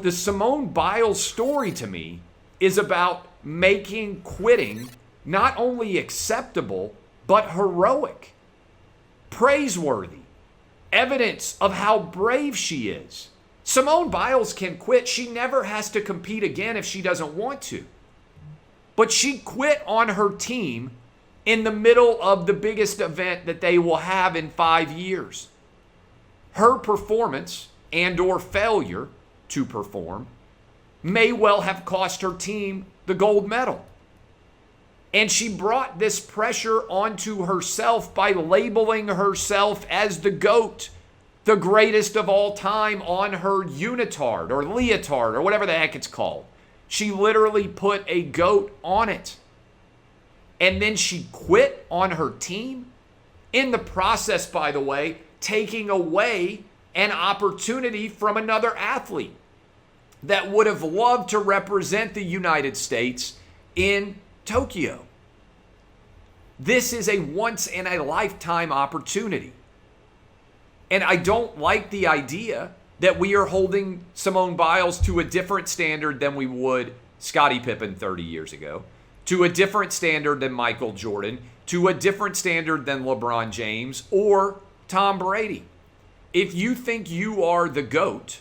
The Simone Biles story to me is about making quitting not only acceptable, but heroic, praiseworthy, evidence of how brave she is. Simone Biles can quit. She never has to compete again if she doesn't want to. But she quit on her team in the middle of the biggest event that they will have in 5 years. Her performance and or failure to perform may well have cost her team the gold medal. And she brought this pressure onto herself by labeling herself as the GOAT, the greatest of all time, on her unitard or leotard or whatever the heck it's called. She literally put a GOAT on it. And then she quit on her team. In the process, by the way, taking away an opportunity from another athlete that would have loved to represent the United States in Tokyo. This is a once-in-a-lifetime opportunity. And I don't like the idea that we are holding Simone Biles to a different standard than we would Scottie Pippen 30 years ago, to a different standard than Michael Jordan, to a different standard than LeBron James or Tom Brady. If you think you are the GOAT,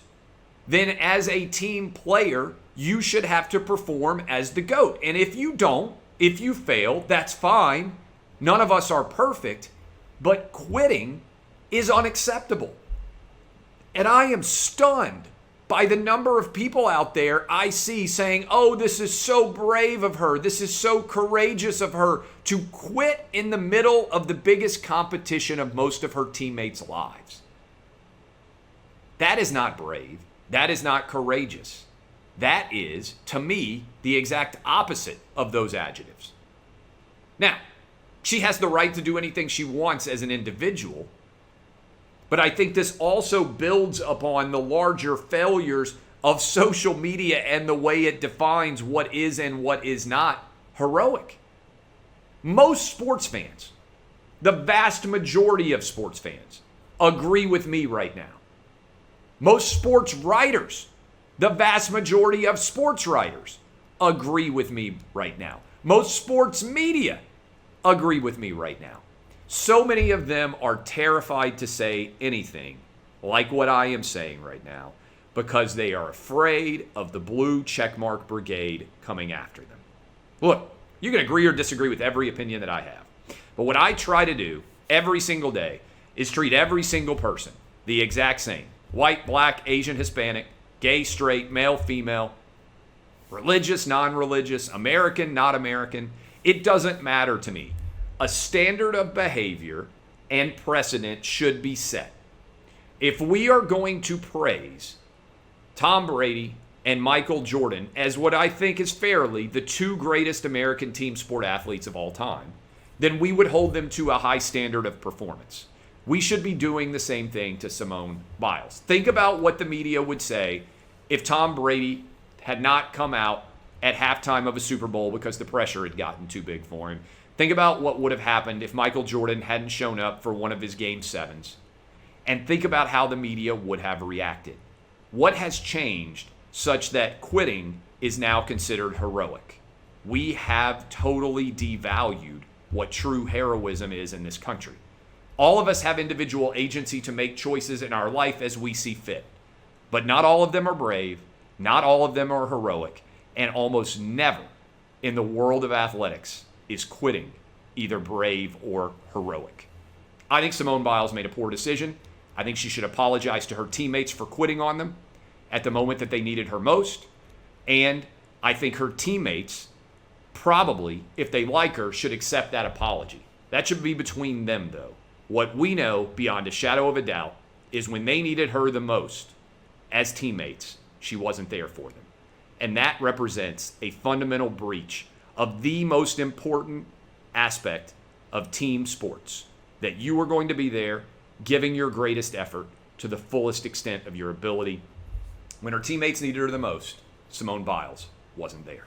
then as a team player, you should have to perform as the GOAT. And if you don't, if you fail, that's fine. None of us are perfect, but quitting is unacceptable. And I am stunned by the number of people out there I see saying, oh, this is so brave of her. This is so courageous of her to quit in the middle of the biggest competition of most of her teammates' lives. That is not brave. That is not courageous. That is, to me, the exact opposite of those adjectives. Now, she has the right to do anything she wants as an individual, but I think this also builds upon the larger failures of social media and the way it defines what is and what is not heroic. Most sports fans, the vast majority of sports fans, agree with me right now. Most sports writers, the vast majority of sports writers, agree with me right now. Most sports media agree with me right now. So many of them are terrified to say anything like what I am saying right now because they are afraid of the blue checkmark brigade coming after them. Look, you can agree or disagree with every opinion that I have. But what I try to do every single day is treat every single person the exact same. White, black, Asian, Hispanic, gay, straight, male, female, religious, non-religious, American, not American. It doesn't matter to me. A standard of behavior and precedent should be set. If we are going to praise Tom Brady and Michael Jordan as what I think is fairly the two greatest American team sport athletes of all time, then we would hold them to a high standard of performance. We should be doing the same thing to Simone Biles. Think about what the media would say if Tom Brady had not come out at halftime of a Super Bowl because the pressure had gotten too big for him. Think about what would have happened if Michael Jordan hadn't shown up for one of his Game 7s. And think about how the media would have reacted. What has changed such that quitting is now considered heroic? We have totally devalued what true heroism is in this country. All of us have individual agency to make choices in our life as we see fit. But not all of them are brave, not all of them are heroic, and almost never in the world of athletics is quitting either brave or heroic. I think Simone Biles made a poor decision. I think she should apologize to her teammates for quitting on them at the moment that they needed her most. And I think her teammates probably, if they like her, should accept that apology. That should be between them, though. What we know, beyond a shadow of a doubt, is when they needed her the most as teammates, she wasn't there for them. And that represents a fundamental breach of the most important aspect of team sports, that you are going to be there giving your greatest effort to the fullest extent of your ability. When her teammates needed her the most, Simone Biles wasn't there.